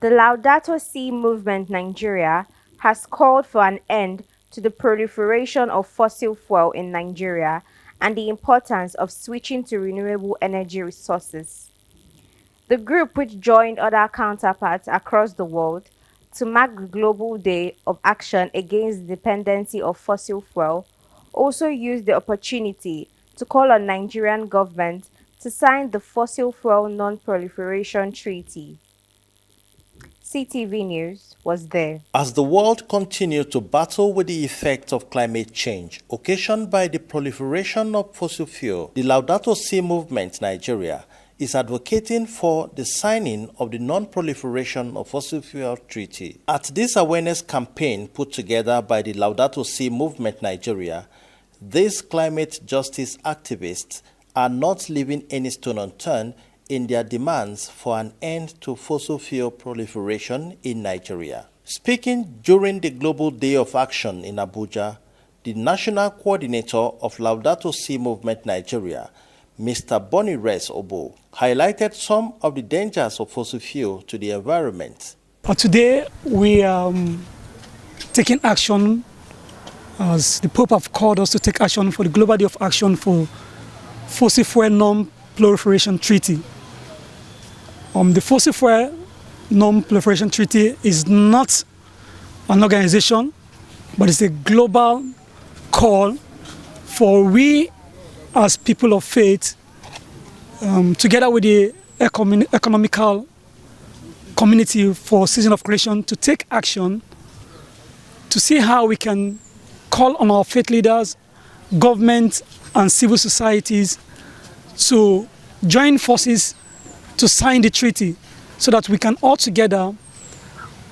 The Laudato Si movement Nigeria has called for an end to the proliferation of fossil fuel in Nigeria and the importance of switching to renewable energy resources. The group, which joined other counterparts across the world to mark the Global Day of Action Against the Dependency of Fossil Fuel, also used the opportunity to call on Nigerian government to sign the Fossil Fuel Non-Proliferation Treaty. CTV News was there. As the world continues to battle with the effects of climate change occasioned by the proliferation of fossil fuel, the Laudato Si movement Nigeria is advocating for the signing of the Non-Proliferation of Fossil Fuel Treaty. At this awareness campaign put together by the Laudato Si movement Nigeria, these climate justice activists are not leaving any stone unturned in their demands for an end to fossil fuel proliferation in Nigeria. Speaking during the Global Day of Action in Abuja, the national coordinator of Laudato Si movement Nigeria, Mr. Bonnie Res Obo, highlighted some of the dangers of fossil fuel to the environment. Today we are taking action, as the Pope have called us to take action for the Global Day of Action for Fossil Fuel Non-Proliferation Treaty. The Fossil Fuel Non-Proliferation Treaty is not an organization, but it's a global call for we as people of faith, together with the economical community for Season of Creation, to take action to see how we can call on our faith leaders, government and civil societies to join forces to sign the treaty so that we can all together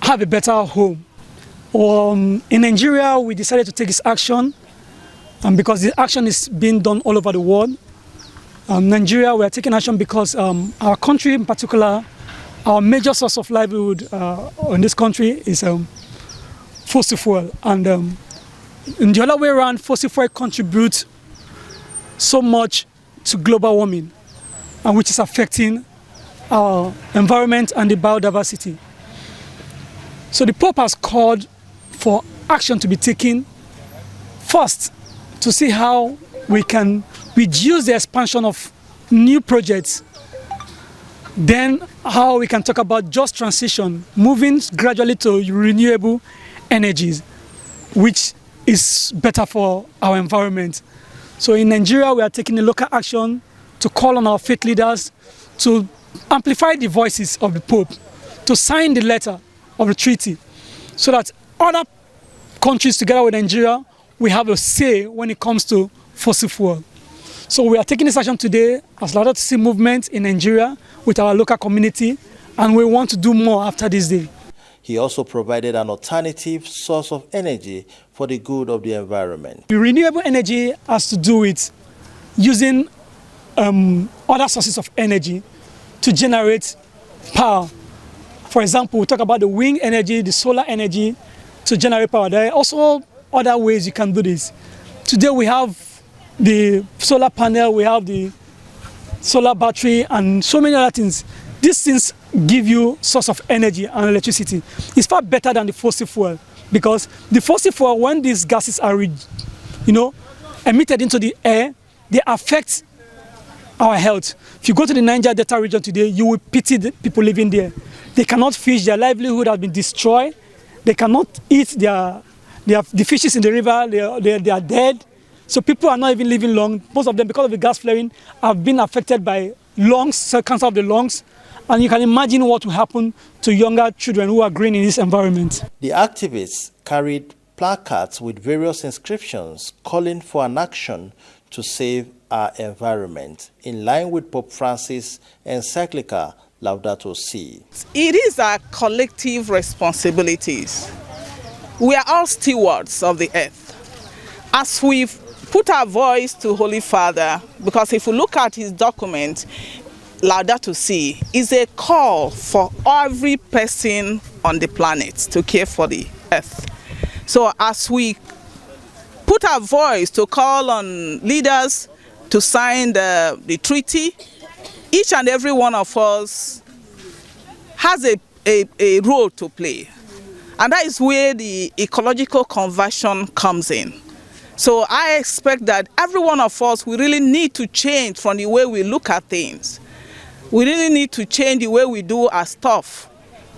have a better home. In Nigeria, we decided to take this action because the action is being done all over the world. Nigeria, we are taking action because our country in particular, our major source of livelihood in this country is fossil fuel. And in the other way around, fossil fuel contributes so much to global warming, and which is affecting our environment and the biodiversity. So the Pope has called for action to be taken first to see how we can reduce the expansion of new projects, then how we can talk about just transition, moving gradually to renewable energies, which is better for our environment. So in Nigeria, we are taking a local action to call on our faith leaders to amplify the voices of the Pope, to sign the letter of the treaty, so that other countries together with Nigeria, we have a say when it comes to fossil fuel. So we are taking this action today as Laudato Si movement in Nigeria with our local community, and we want to do more after this day. He also provided an alternative source of energy for the good of the environment. The renewable energy has to do with using other sources of energy to generate power. For example, we talk about the wind energy, the solar energy to generate power. There are also other ways you can do this. Today we have the solar panel, we have the solar battery, and so many other things. These things give you source of energy and electricity. It's far better than the fossil fuel, because the fossil fuel, when these gases are emitted into the air, they affect our health. If you go to the Niger Delta region today, you will pity the people living there. They cannot fish, their livelihood has been destroyed. They cannot eat the fishes in the river, they are dead. So people are not even living long. Most of them, because of the gas flaring, have been affected by lungs, cancer of the lungs. And you can imagine what will happen to younger children who are growing in this environment. The activists carried placards with various inscriptions calling for an action to save our environment, in line with Pope Francis' encyclical Laudato Si. It is our collective responsibilities. We are all stewards of the earth. As we've put our voice to Holy Father, because if you look at his document, Laudato Si is a call for every person on the planet to care for the earth. So as we put our voice to call on leaders to sign the treaty, each and every one of us has a role to play. And that is where the ecological conversion comes in. So I expect that every one of us, we really need to change from the way we look at things. We really need to change the way we do our stuff.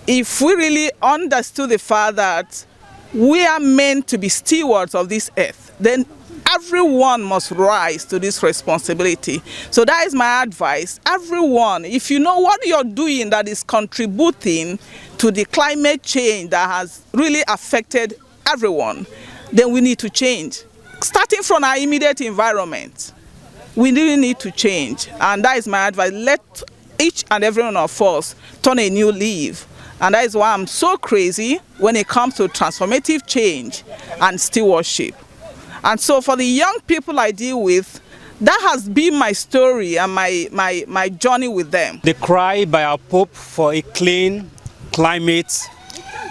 If we really understood the fact that we are meant to be stewards of this earth, then everyone must rise to this responsibility. So that is my advice. Everyone, if you know what you're doing that is contributing to the climate change that has really affected everyone, then we need to change. Starting from our immediate environment, we really need to change. And that is my advice. Let each and every one of us turn a new leaf. And that is why I'm so crazy when it comes to transformative change and stewardship. And so for the young people I deal with, that has been my story and my journey with them. The cry by our Pope for a clean climate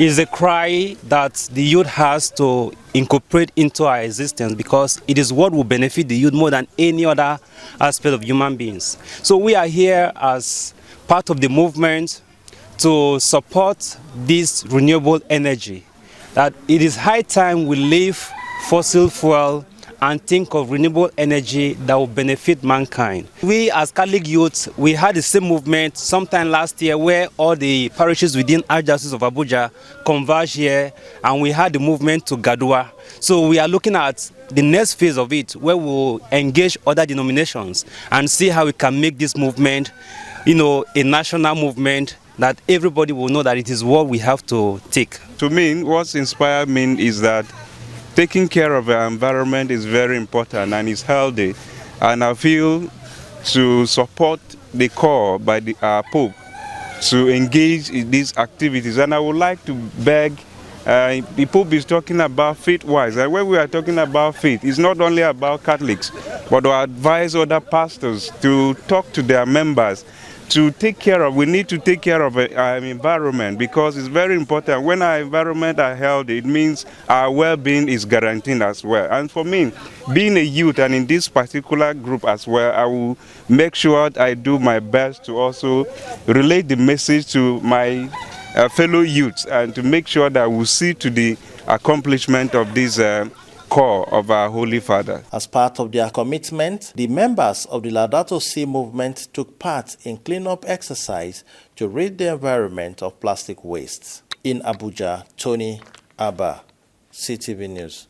is a cry that the youth has to incorporate into our existence, because it is what will benefit the youth more than any other aspect of human beings. So we are here as part of the movement to support this renewable energy, that it is high time we leave fossil fuel and think of renewable energy that will benefit mankind. We as Catholic youths, we had the same movement sometime last year where all the parishes within Archdiocese of Abuja converged here, and we had the movement to Gadua. So we are looking at the next phase of it, where we'll engage other denominations and see how we can make this movement, a national movement that everybody will know that it is what we have to take. To me, what's inspired me is that taking care of our environment is very important and is healthy. And I feel to support the call by our Pope to engage in these activities. And I would like to beg, the Pope is talking about faith-wise. And when we are talking about faith, it's not only about Catholics, but to advise other pastors to talk to their members, we need to take care of our environment, because it's very important. When our environment are healthy, it means our well-being is guaranteed as well. And for me, being a youth and in this particular group as well, I will make sure I do my best to also relate the message to my fellow youths, and to make sure that we see to the accomplishment of this call of our Holy Father. As part of their commitment, the members of the Laudato Si movement took part in cleanup exercise to rid the environment of plastic waste. In Abuja, Tony Abba, CTV News.